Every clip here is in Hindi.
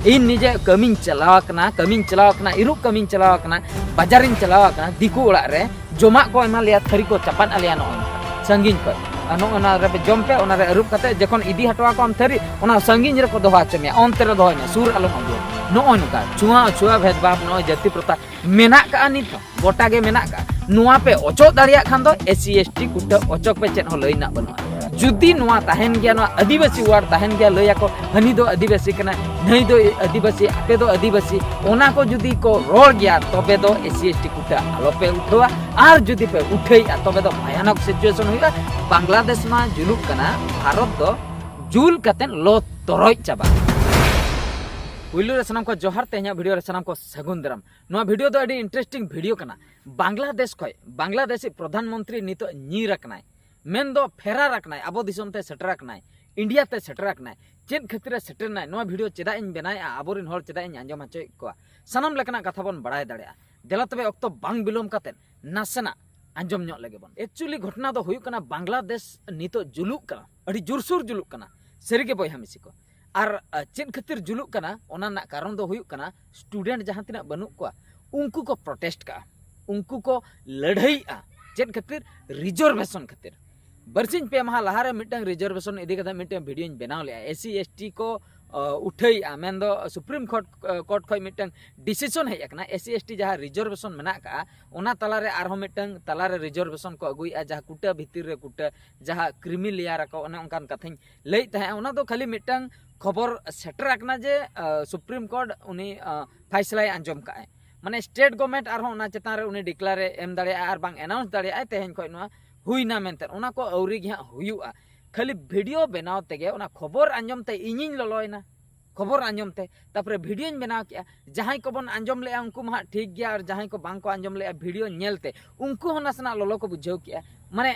इन निजे कमी चलावकना इरुक कमी चलावकना बाजारिन चलावकना दिकू ओड़ा रे जमा को एमा लिया थरी को चपात आलिया नो संगिन को अनो रे जम पे ओना रे अरुप कते जखन इदी हटवा को थरी ओना संगिन रे को दोहा चमिया ऑनते रे दोहने सूर आलो अगो नो ओनका छुआ भेदभाव नो जाति प्रथा मेना का नित गोटा गे मेना का नुआ पे ओचो दाड़िया खान दो एससी एसटी कुटा ओचोक पे चेन हो लइना बनो जुदी नुआ ताहेन गया नुआ आदिवासी वार्ड ताहेन गया लया को हनी दो आदिवासी कना नहीं दो आदिवासी आपे दो आदिवासी ओना को जुदी को रोल गया तबे दो एससी एसटी कुटा आलो पे उठवा आर जुदी पे उठई तबे दो भयानक सिचुएशन होइगा बांग्लादेश मा जुलुक कना भारत दो जुल कतेन लो तरोय चाबा पुइलु रे सनम को जोहार ते냐 वीडियो रे सनम को सगुन दराम नो वीडियो दो अडी इंटरेस्टिंग वीडियो कना बांग्लादेश खय बांग्लादेशी प्रधानमंत्री नितो नी रखनाय मेन दो फेरा रखनाय अबो दिसम ते सेटर रखनाय इंडिया ते सेटर रखनाय चेन खतिर सेटर नाय नो वीडियो चेदा इन बनाय आबोरिन होर चेदा इन आंजम हचय को सनम लेकना कथा बन बड़ाय दाड़िया देला तबे अक्तो बांग बिलोम कतेन नासना आंजम ᱧᱚᱜ लेगे बन एक्चुअली घटना दो हुयु कना बांग्लादेश नितो जुलुक कना अडी जोरसुर जुलुक कना सेरिगे बयहा मिसी को और चेन खतिर जुलुक कना ओना ना कारण दो हुयु कना स्टूडेंट जहां तिना बनु को उनको को प्रोटेस्ट का उनको को लड़ाईआ चेन खतिर रिजर्वेशन खतिर बरसिन पे महा लहारे मिटंग रिजर्वेशन इदी कथा मिटंग वीडियो बनाव ले एससी एसटी को उठई मेन दो सुप्रीम कोर्ट खय मिटंग डिसीजन है एकना एससी एसटी जहां रिजर्वेशन मेना का ओना तलारे आरहो मिटंग तलारे रिजर्वेशन को अगुइआ जहां कुटा भितिर रे कुटा जहां क्रिमी लेयर को ओने उनकान कथाኝ लई तहे ओना दो खाली मिटंग खबर सेटर आकना जे सुप्रीम कोर्ट उनी फैसला आंजम का माने स्टेट गवर्नमेंट आरहो ओना चेतान रे उनी डिक्लेयर एम दाड़े आर बांग अनाउंस दाड़े तेहेन खय नो हुईना मेनते ओना को औरी गे हुयुआ खाली वीडियो बनाव तेगे ओना खबर आंजम ते इनिन ललोयना खबर आंजम ते तापरे वीडियो बनाव किया जहां को बन आंजम ले उनको मा ठीक गया और जहां को बांग को आंजम ले वीडियो नेलते उनको हनासना ललो को बुझाव किया माने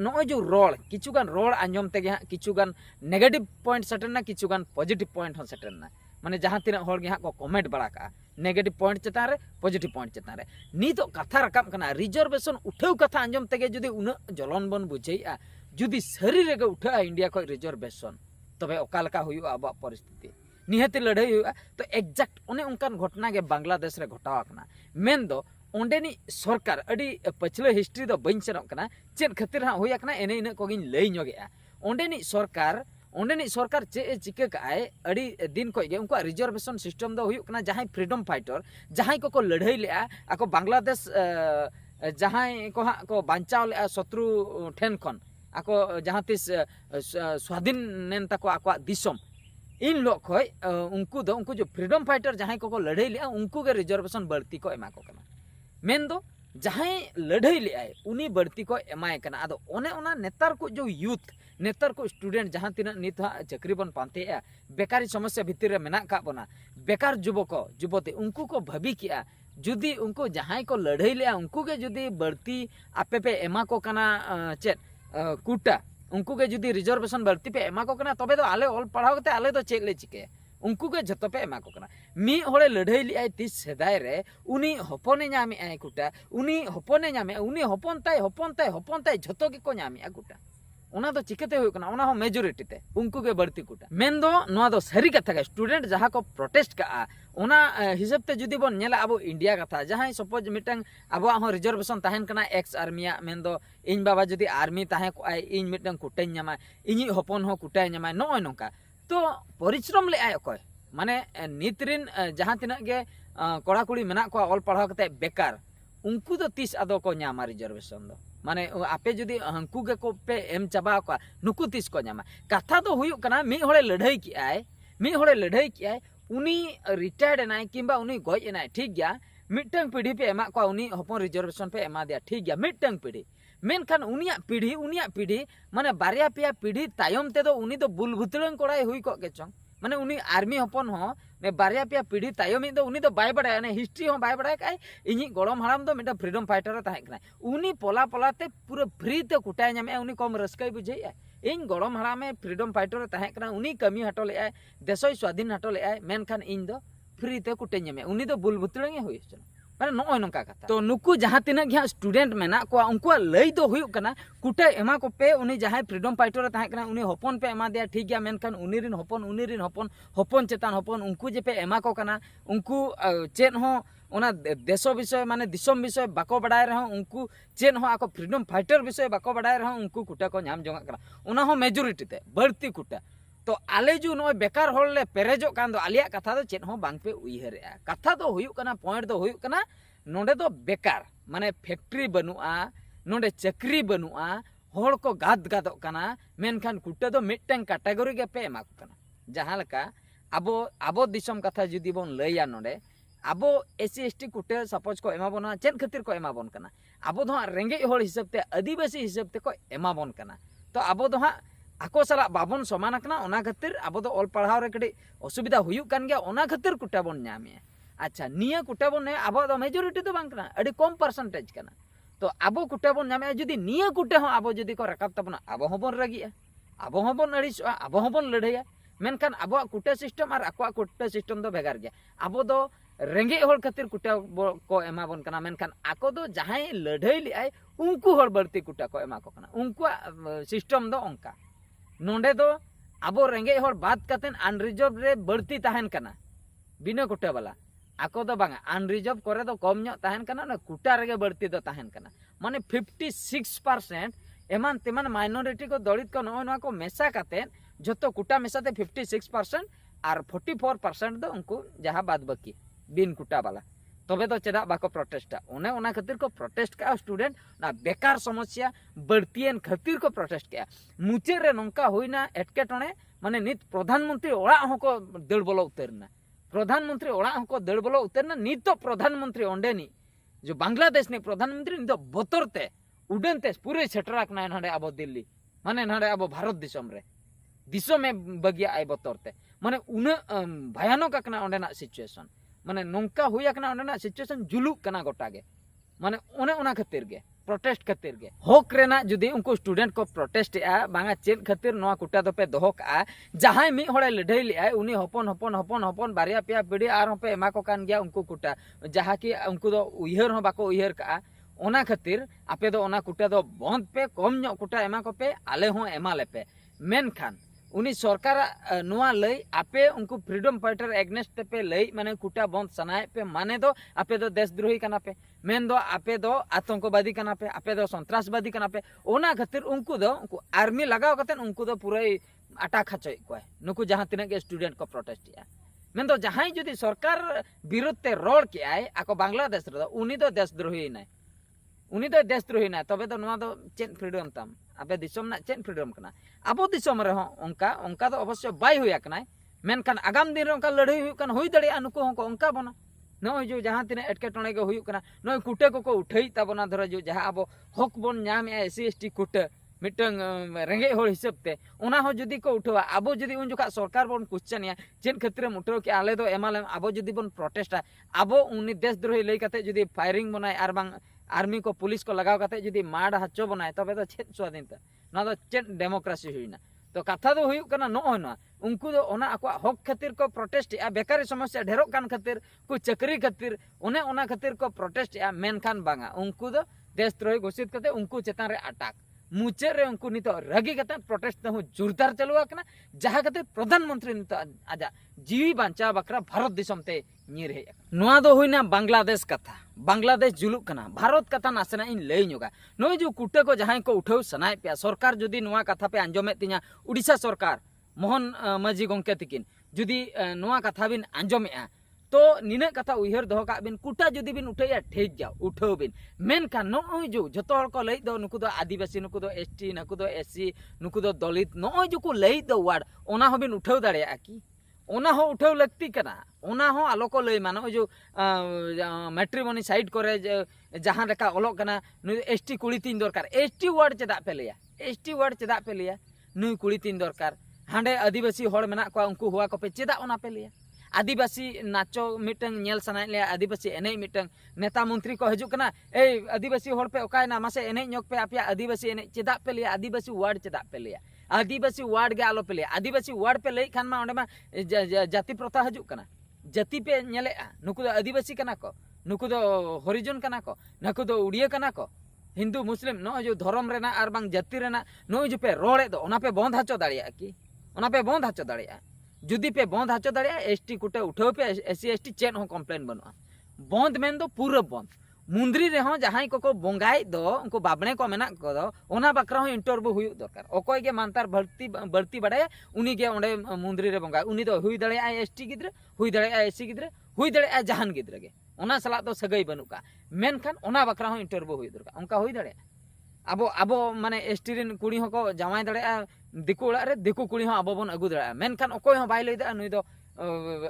नो जो रोल किचुगान रोल आंजम तेगे किचुगान नेगेटिव पॉइंट सेटरना किचुगान पॉजिटिव पॉइंट हो सेटरना माने जहां तिना होर गे को कमेंट बड़ा का नेगेटिव पॉइंट चेतान रे पॉजिटिव पॉइंट चेतान रे नीतो कथा रकाम कना रिजर्वेशन उठाव कथा आंजम तेगे जुदी उना जलन बन बुझेया जुदी सरी रेगे उठा इंडिया को रिजर्वेशन तबे ओकालका हुयु अब परिस्थिति निहति लड़ाई हुआ तो एग्जैक्ट ओने उनकान घटना के बांग्लादेश रे घटाव कना मेन दो ओंडेनी सरकार अडी पछले हिस्ट्री दो बइन सेनक कना चेन खातिर हा होया कना एने इने कोगिन लई ᱧᱚᱜᱮᱟ ओंडेनी सरकार चे चिका काय अडी दिन को गे उनको रिजर्वेशन सिस्टम दो हुयु कना जहां फ्रीडम फाइटर जहां को लड़ाई लेआ आको बांग्लादेश जहां को हा को बांचाव लेआ शत्रु ठेन खन आको जहां तिस स्वाधीन नेनता को आको दिसम इन लोग खय उनको जो फ्रीडम फाइटर जहां को लड़ाई लेआ उनको के रिजर्वेशन बढ़ती को एमा को कना मेन दो जहां लड़ाई लेआ उनी बढ़ती को एमाय कना आदो ओने ओना नेतार को जो यूथ नेतार को स्टूडेंट जहां तिना नित चाकरी बन पाते बेकारी समस्या भितर रे मेना का बना बेकार युवक युवती उनको को भाभी किया जुदी उनको जहां को लड़ाई लेआ उनको के जुदी बढ़ती आपे पे एमा को कना चेत कुटा उनको के जुदी रिजर्वेशन बढ़ती पे एमा को कना तबे तो आले ऑल पढ़ाव कते आले तो चेत ले चिके उनको के जतो पे एमा को कना मी होले लड़ाई लिया तीस सेदाय रे उनी हपने ᱧᱟᱢᱮ आय कुटा उनी हपने ᱧᱟᱢᱮ उनी हपन ताय जतो के को ᱧᱟᱢᱮ कुटा ओना दो चिकते हुई कना ओना हो मेजॉरिटी ते उनको के बढ़ती कुटा मेन दो नोआ दो सरी कथा के स्टूडेंट जहां को प्रोटेस्ट का ओना हिसाब ते जुदी बन नेला अब इंडिया कथा जहां सपोज मिटंग अब हो रिजर्वेशन ताहेन कना एक्स आर्मिया मेन दो इन बाबा जुदी आर्मी ताहे को आय इन मिटंग कुटाई ᱧᱟᱢᱟ इनी हपन हो कुटाई ᱧᱟᱢᱟ नो नोका तो परिश्रम ले आय कोय माने नितरिन जहां तिना के कोड़ा कुड़ी मेना को ऑल पढ़ाव कते बेकार उनको तो तीस आदो को ᱧᱟᱢᱟ रिजर्वेशन दो माने आपे जुदी हंकू के को पे एम चाबा को नुकु तीस को ᱧᱟᱢᱟ कथा तो हुयु कना मी होड़े लड़ाई की आय उनी रिटायर्ड नाय किंबा उनी गoj एनाय ठीक गया मिटंग पीढ़ी पे एमा को उनी हपन रिजर्वेशन पे एमा दिया ठीक गया मिटंग पीढ़ी मेनखान उनिया पीढ़ी माने बारिया पिया पीढ़ी तायम ते दो उनी तो बुलभुतलंग कोड़ाई हुई को के चंग माने उनी आर्मी हपन हो ने बारिया पिया पीढ़ी तायम दो उनी तो बाय बड़ाय ने हिस्ट्री हो बाय बड़ाय काय इनी गड़म हाराम दो मिटा फ्रीडम फाइटर ताहे कना उनी पोला पोलाते पूरा फ्री ते कुटाय ᱧᱟᱢᱮ उनी कम रस्काय बुझेया इन गड़म हारामे फ्रीडम फाइटर ताहे कना उनी कमी हटो ले देशय स्वाधीन हटो ले मेनखान इन दो फ्री ते कुटाय ᱧᱟᱢᱮ उनी दो बुलभुतलंग हुई माने नॉय नोंका कथा तो नुकु जहां तिना गे स्टूडेंट मेना को उनको लई दो हुयु कना कुटा एमा को पे उनी जहां फ्रीडम फाइटर ताहे कना उनी होपन पे एमा दिया ठीक गया मेनखान उनीरिन होपन होपन चेतान होपन उनको जे पे एमा को कना उनको चेन हो ओना देशो विषय माने दिसम विषय बाको बडाय रहो उनको चेन हो आको फ्रीडम फाइटर विषय बाको बडाय रहो उनको कुटा को नाम जोंगा कना ओना हो मेजॉरिटी ते बढ़ती कुटा तो आले जो नय बेकार होले पेरेजो कान दो आलिया कथा दो चेन हो बांग पे उइहरेआ कथा दो हुयु कना पॉइंट दो हुयु कना नोंडे दो बेकार माने फैक्ट्री बनुआ नोंडे चक्री बनुआ होड़ को गाद गादो कना मेनखान कुटा दो मिटटें कैटेगरी के पे एमा कना जहां लका आबो आबो दिसम कथा जुदी बोन लैया नोंडे आबो एससी एसटी कुटे सपोज को एमा बोना चेन खातिर को एमा बोन कना आबो दो रेंगे होड़ हिसाब ते आदिवासी हिसाब ते को एमा बोन कना तो आबो दो आको साला बाबन समान कना ओना खातिर आबो दो ऑल पढ़ाव रे कड़ी असुविधा हुयु कान गया ओना खातिर कुटा बोन नामे अच्छा निया कुटा बोन ने आबो दो मेजॉरिटी तो बांग कना अडी कम परसेंटेज कना तो आबो कुटा बोन नामे जुदी निया कुटे हो आबो जुदी को रकाब तबना आबो होबन रगिया आबो होबन अड़िसो आबो होबन लड़ाइया मेनखान आबो कुटा सिस्टम और आको कुटा सिस्टम दो भेगार गया आबो दो रेंगे होड़ खातिर कुटा को एमा बोन कना मेनखान आको दो जहां लड़ाई लिआय उनको होड़ बढ़ती कुटा को एमा को कना उनको सिस्टम दो अंका नोंडे दो आबो रेंगे होड़ बात कतेन अनरिजर्व रे बढ़ती तहन कना बिना कुटा वाला आको दो बांगा अनरिजर्व करे दो कम ᱧᱚᱜ तहन कना ना कुटा रेगे बढ़ती दो तहन कना माने 56% एमान तेमान माइनॉरिटी को दलित को नय को मेसा कतेन जतो कुटा मेसाते 56% और 44% दो उनको जहां बाद बाकी बिन कुटा वाला तबे तो चेदा बाको प्रोटेस्टा ओने ओना खातिर को प्रोटेस्ट का स्टूडेंट ना बेकार समस्या बढ़तीयन खातिर को प्रोटेस्ट किया मुचे रे नंका होइना एटकेटणे माने नित प्रधानमंत्री ओड़ा हको दड़ बोलो उतरना प्रधानमंत्री ओड़ा हको दड़ बोलो उतरना नित तो प्रधानमंत्री ओंडेनी जो बांग्लादेश ने प्रधानमंत्री नित बोतरते उडनते पूरे सेटराक ना नाडे आबो दिल्ली माने नाडे आबो भारत दिसम रे दिसम में बगिया आय बोतरते माने उन भयानक कना ओंडेना सिचुएशन माने नोंका हुया कना ओंडेना सिचुएशन जुलुक कना गोटागे माने ओने ओना खातिर गे प्रोटेस्ट खातिर गे हक रेना जुदी उनको स्टूडेंट को प्रोटेस्ट आ बांगा चेन खातिर नोआ कुटा दो पे दोहक आ जहां मी होड़े लड़ाई लिया उनी हपन हपन हपन हपन बारिया पिया पीढ़ी आर हो पे एमा को कान गया उनको कुटा जहां की उनको दो उइहर हो बाको उइहर का ओना खातिर आपे दो ओना कुटा दो बंद पे कम ᱧᱚᱜ कुटा एमा को पे आले हो एमा ले पे मेनखान उनी सरकार नुआ लई आपे उनको फ्रीडम फाइटर एग्नेस्ट पे लई माने कुटा बंद सनाए पे माने दो आपे दो देशद्रोही कना पे मेन दो आपे दो आतंकवादी कना पे आपे दो सन्त्रासवादी कना पे ओना खातिर उनको दो उनको आर्मी लगाव कते उनको दो पूरा आटा खचोय को नुकु जहां तिना के स्टूडेंट को प्रोटेस्ट या मेन दो जहां जदी सरकार विरोध ते रोड के आय आको बांग्लादेश रे उनी दो देशद्रोही नाय उनी दो देशद्रोही नाय तबे दो नुआ दो चेन फ्रीडम ताम आपे दिसम ना चेन फ्रीडम कना आबो दिसम रे हो ओंका दो अवश्य बाय होया कनाय मेनखान आगाम दिन रे ओंका लड़ाई हुई कन होई दड़िया नुको होंको ओंका बना नय जो जहां तिने एटकेटणे के हुई कना नय कुटे को उठई ताबना धर जो जहां आबो हक बोन नाम एससी एसटी कुटे मिटंग रेंगे होड़ हिसाब ते ओना हो जदी को उठवा आबो जदी उन जोखा सरकार बोन क्वेश्चन या चेन क्षेत्र में उठो के आले दो एमाले आबो जदी बोन प्रोटेस्ट आबो उनी देशद्रोही लई कते जदी फायरिंग बनाय आर बांग आर्मी को पुलिस को लगाव कते जदी माड हाचो बनाय तबे तो चेत स्वाधीनता ना दो चेत डेमोक्रेसी हुईना तो कथा दो हुई कना नो ना उनको दो ओना आको हक खातिर को प्रोटेस्ट या बेकारी समस्या ढेरोक कान खातिर को चक्री खातिर ओने ओना खातिर को प्रोटेस्ट या मेनखान बांगा उनको दो देशद्रोही घोषित कते उनको चेतान रे अटैक मुचे रे उनको नित रगी कते प्रोटेस्ट हो जोरदार चलुआ कना जहां कते प्रधानमंत्री नित आजा जीवी बांचा बकरा भारत दिसम ते ᱧᱤᱨ ᱦᱮᱡ ᱱᱚᱣᱟ ᱫᱚ ᱦᱩᱭᱱᱟ बांग्लादेश कथा बांग्लादेश जुलुक कना भारत कथा नासेना इन लई ᱧᱚᱜᱟ नय जो कुटे को जहां को उठाव सनाय पे सरकार जुदी नोआ कथा पे आंजोमे तिया उड़ीसा सरकार मोहन माझी गंके तिकिन जुदी नोआ कथा बिन आंजोमेआ तो निना कथा उइहर दो का बिन कुटा जुदी बिन उठैया ठीक जाओ उठाव बिन मेनखान नय जो जतो हर को लई दो नुकु दो आदिवासी नुकु दो एसटी नुकु दो एससी नुकु दो दलित नय जो को लई दो वार्ड ओना हो बिन उठाव दाड़िया की ओना हो उठाव लगती कना ओना हो आलो को लई मानो जो मैट्रिमोनी साइड करे जहां लेका ओलोक कना एसटी कुड़ी तीन दरकार एसटी वार्ड चेदा पे लिया एसटी वार्ड चेदा पे लिया नुई कुड़ी तीन दरकार हांडे आदिवासी होड़ मेना को उनको हुआ को पे चेदा ओना पे लिया आदिवासी नाचो मिटंग नेल सनाय लिया आदिवासी एने मिटंग नेता मंत्री को हजू कना ए आदिवासी होड़ पे ओकायना मासे एने ᱧᱚᱜ पे आपया आदिवासी एने चेदा पे लिया आदिवासी वार्ड चेदा पे लिया आदिवासी वार्ड गे आलो पे लिया आदिवासी वार्ड पे लई खान मा ओंडे मा जाति प्रथा हजू कना जाति पे नेले नुकु आदिवासी कना को नुकु दो हरिजन कना को नुकु दो उड़िया कना को हिंदू मुस्लिम नो जो धर्म रेना और बांग जाति रेना नो जो पे रोड़े दो ओना पे बंद हाचो दाड़िया की ओना पे बंद हाचो दाड़िया जुदी पे बंद हाचो दाड़िया एसटी कुटे उठाओ पे एससी एसटी चेन हो कंप्लेन बनुआ बंद मेन दो पूरा बंद मुंद्री रे हो जहां को बोंगाई दो उनको बाबणे को मेना को दो ओना बकरा हो इंटरव्यू हुई दरकार ओकोय के मानतार बढ़ती बड़े उनी के ओंडे मुंद्री रे बोंगाई उनी दो हुई दड़े एसटी गिद्रे हुई दड़े एससी गिद्रे हुई दड़े जहान गिद्रे के ओना सला दो सगई बनुका मेनखान ओना बकरा हो इंटरव्यू हुई दरकार उनका हुई दड़े अब अब माने एसटी रेन कुड़ी हो को जामाई दड़े दिकु ओड़ा रे दिकु कुड़ी हो अब बन अगु दड़े मेनखान ओकोय हो बाय लइदा नुई दो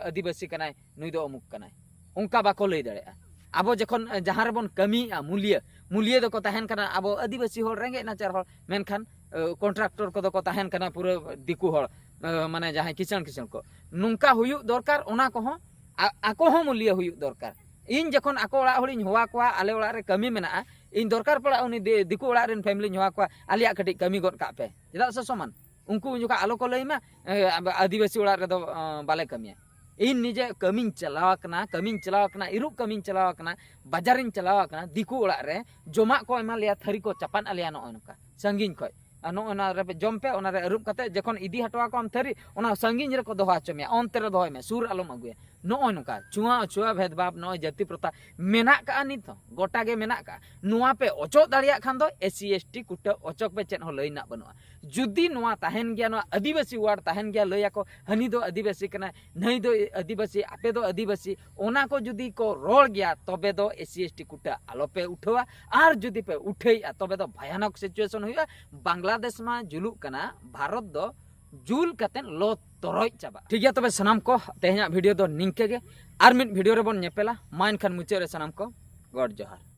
आदिवासी कनाय नुई दो अमुक कनाय उनका बाको लइ दड़े अब जखन जहाँ रेबन कमिया मूल्य मूल्य दो को तहन कना अब आदिवासी होड़ रेंगे नाचार होड़ मेनखान कॉन्ट्रैक्टर को दो को तहन कना पूरा दिकु होड़ माने जहाँ किसान किसान को नुंका हुयु दरकार ओना को हो आको हो मूल्य हुयु दरकार इन जखन आको ओड़ा होड़िन होवा कोआ आले ओड़ा रे कमी मेना इन दरकार पड़ा उनी दिकु ओड़ा रेन फैमिली होवा कोआ आलिया कटी कमी गद का पे चेदा से समान उनको जोका आलो को लइमा आदिवासी ओड़ा रे दो बाले कमिया इन निजे कमिंग चलावकना इरुक कमिंग चलावकना बाजारिंग चलावकना दिकु ओड़ा रे जमा को एमा लिया थरी को चपान आलिया नो नका संगिन खय नो रे जम पे ओना रे अरुप कते जखन इदी हटवा को हम थरी ओना संगिन रे को दोहा चमिया ऑनते रे दोहय में सुर आलम अगुया नो नका चुआ भेदभाव नो जाति प्रथा मेना का नित गोटा गे मेना का नुआ पे ओचो दाड़िया खान दो एससी एसटी कुटे ओचोक पे चेन हो लइना बनुआ जुदी नुआ ताहेन गया नुआ आदिवासी वार्ड ताहेन गया लइया को हनी दो आदिवासी कना नहीं दो आदिवासी आपे दो आदिवासी ओना को जुदी को रोल गया तबे दो एससी एसटी कुटे आलो पे उठवा और जुदी पे उठेया तबे दो भयानक सिचुएशन हुआ बांग्लादेश में जुलुक कना भारत दो जुल कतेन लो तोरय चाबा ठीक है तबे सनाम को तेहना वीडियो दो निंके गे आर मिड वीडियो रे बन नेपेला मा एनखान मुचे रे सनाम को गॉड जोहार।